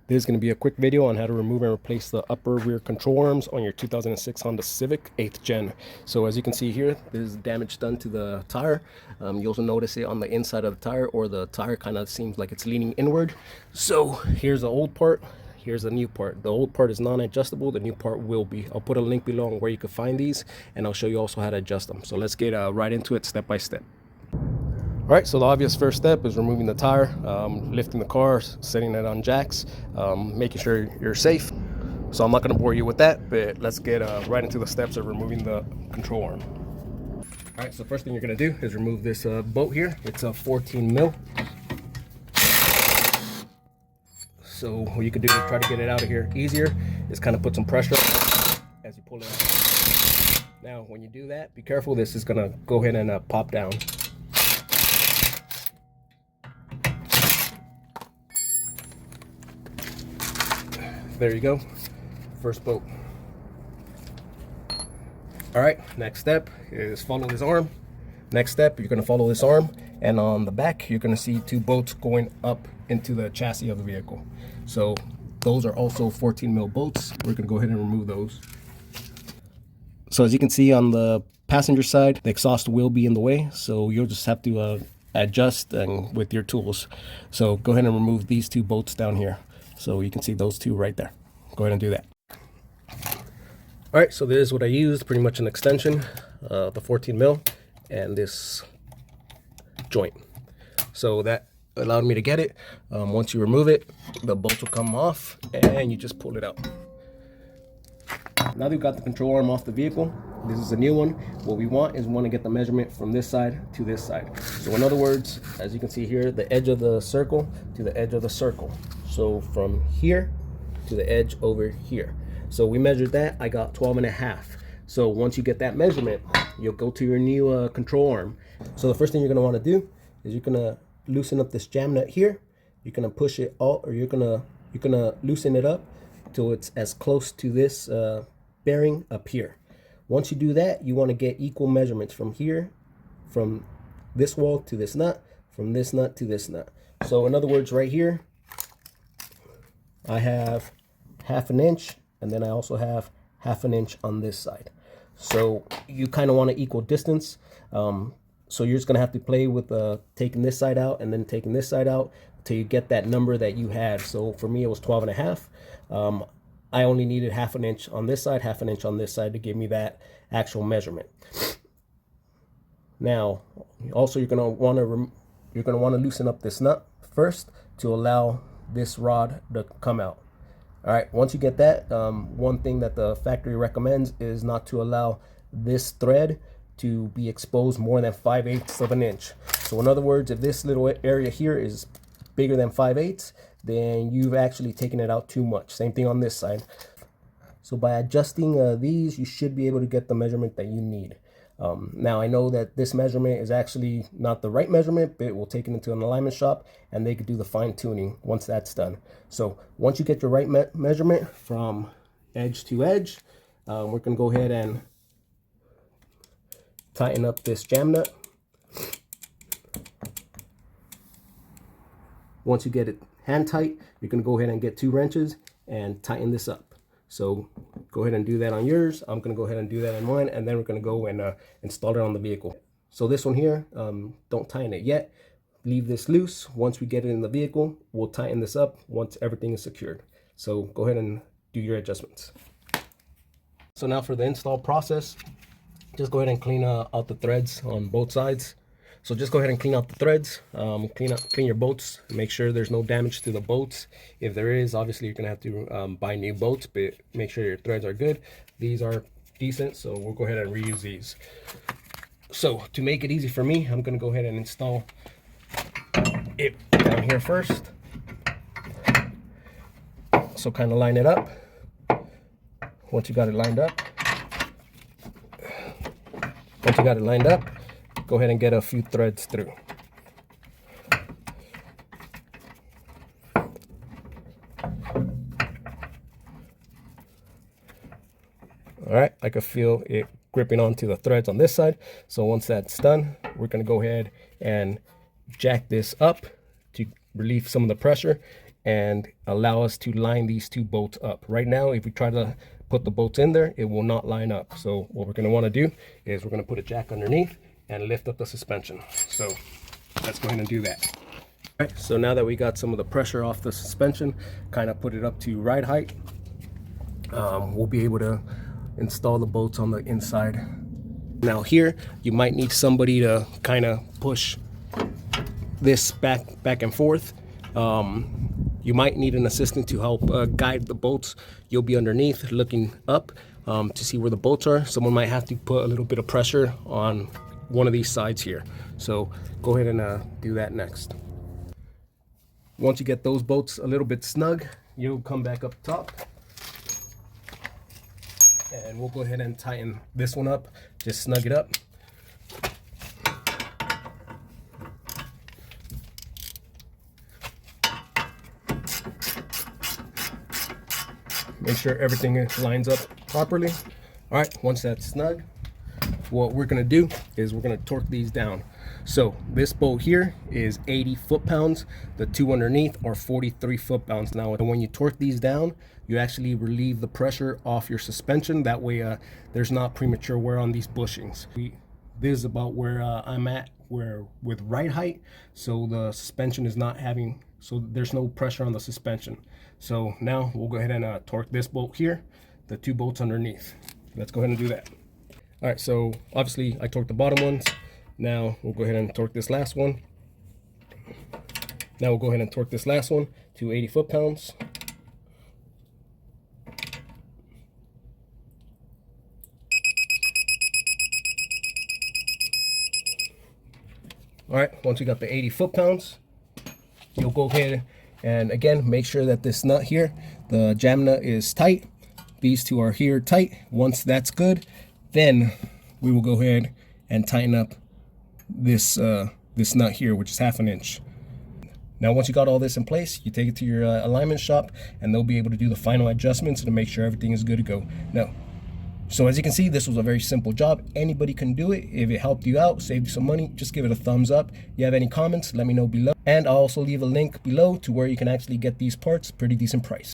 This is going to be a quick video on how to remove and replace the upper rear control arms on your 2006 Honda Civic 8th gen. So as you can see here, there's damage done to the tire. You also notice it on the inside of the tire, or the tire kind of seems like it's leaning inward. So here's the old part. Here's the new part. The old part is non-adjustable. The new part will be. I'll put a link below on where you can find these, and I'll show you also how to adjust them. So let's get right into it step by step. All right, so the obvious first step is removing the tire, lifting the car, setting it on jacks, making sure you're safe. So I'm not going to bore you with that, but let's get right into the steps of removing the control arm. All right, so first thing you're going to do is remove this bolt here. It's a 14 mil. So what you can do to try to get it out of here easier is kind of put some pressure as you pull it out. Now, when you do that, be careful. This is going to go ahead and pop down. There you go, first bolt. All right, next step is follow this arm. Next step, you're gonna follow this arm, and on the back, you're gonna see two bolts going up into the chassis of the vehicle. So those are also 14 mil bolts. We're gonna go ahead and remove those. So as you can see on the passenger side, the exhaust will be in the way, so you'll just have to adjust and with your tools. So go ahead and remove these two bolts down here. So you can see those two right there. Go ahead and do that. All right, so this is what I used, pretty much an extension, the 14 mil and this joint. So that allowed me to get it. Once you remove it, the bolts will come off and you just pull it out. Now that we've got the control arm off the vehicle, this is a new one. What we want is to get the measurement from this side to this side. So in other words, as you can see here, the edge of the circle to the edge of the circle. So from here to the edge over here. So we measured that. I got 12.5. So once you get that measurement, you'll go to your new control arm. So the first thing you're going to want to do is you're going to loosen up this jam nut here. You're going to push it out, or you're going to loosen it up till it's as close to this bearing up here. Once you do that, you want to get equal measurements from here, from this wall to this nut, from this nut to this nut. So in other words, right here, I have 1/2 inch, and then I also have 1/2 inch on this side. So you kind of want an equal distance. So you're just gonna have to play with taking this side out and then taking this side out until you get that number that you had. So for me, it was 12.5. I only needed 1/2 inch on this side, 1/2 inch on this side to give me that actual measurement. Now, also you're gonna want to loosen up this nut first to allow this rod to come out. All right, once you get that, one thing that the factory recommends is not to allow this thread to be exposed more than 5/8 of an inch. So in other words, if this little area here is bigger than 5/8, then you've actually taken it out too much. Same thing on this side. So by adjusting these, you should be able to get the measurement that you need. Now I know that this measurement is actually not the right measurement, but we'll take it into an alignment shop and they could do the fine tuning once that's done. So once you get your right measurement from edge to edge, we're going to go ahead and tighten up this jam nut. Once you get it hand tight, you're going to go ahead and get 2 wrenches and tighten this up. So go ahead and do that on yours. I'm going to go ahead and do that on mine, and then we're going to go and install it on the vehicle. So this one here, don't tighten it yet. Leave this loose. Once we get it in the vehicle, we'll tighten this up once everything is secured. So go ahead and do your adjustments. So now for the install process, just go ahead and clean out the threads on both sides. So just go ahead and clean out the threads, clean your bolts, make sure there's no damage to the bolts. If there is, obviously you're gonna have to buy new bolts, but make sure your threads are good. These are decent, so we'll go ahead and reuse these. So to make it easy for me, I'm gonna go ahead and install it down here first. So kind of line it up. Once you got it lined up, go ahead and get a few threads through. All right, I can feel it gripping onto the threads on this side. So once that's done, we're gonna go ahead and jack this up to relieve some of the pressure, and allow us to line these two bolts up. Right now, if we try to put the bolts in there, it will not line up. So what we're going to want to do is we're going to put a jack underneath and lift up the suspension. So let's go ahead and do that. All right, so now that we got some of the pressure off the suspension, kind of put it up to ride height, we'll be able to install the bolts on the inside. Now here, you might need somebody to kind of push this back and forth. You might need an assistant to help guide the bolts. You'll be underneath looking up to see where the bolts are. Someone might have to put a little bit of pressure on one of these sides here. So go ahead and do that next. Once you get those bolts a little bit snug, you'll come back up top. And we'll go ahead and tighten this one up. Just snug it up. Make sure everything lines up properly. All right, once that's snug, what we're gonna do is we're gonna torque these down. So this bolt here is 80 foot-pounds. The two underneath are 43 foot-pounds. Now, when you torque these down, you actually relieve the pressure off your suspension. That way, there's not premature wear on these bushings. This is about where I'm at, where with ride height, so the suspension is not having, so there's no pressure on the suspension. So now we'll go ahead and torque this bolt here, the two bolts underneath. Let's go ahead and do that. All right, so obviously I torqued the bottom ones. Now we'll go ahead and torque this last one. Now we'll go ahead and torque this last one to 80 foot-pounds. All right, once we got the 80 foot-pounds, you'll go ahead and again, make sure that this nut here, the jam nut is tight. These two are here tight. Once that's good, then we will go ahead and tighten up this this nut here, which is 1/2 inch. Now, once you got all this in place, you take it to your alignment shop, and they'll be able to do the final adjustments to make sure everything is good to go. Now, so as you can see, this was a very simple job. Anybody can do it. If it helped you out, saved you some money, just give it a thumbs up. If you have any comments, let me know below. And I'll also leave a link below to where you can actually get these parts, pretty decent price.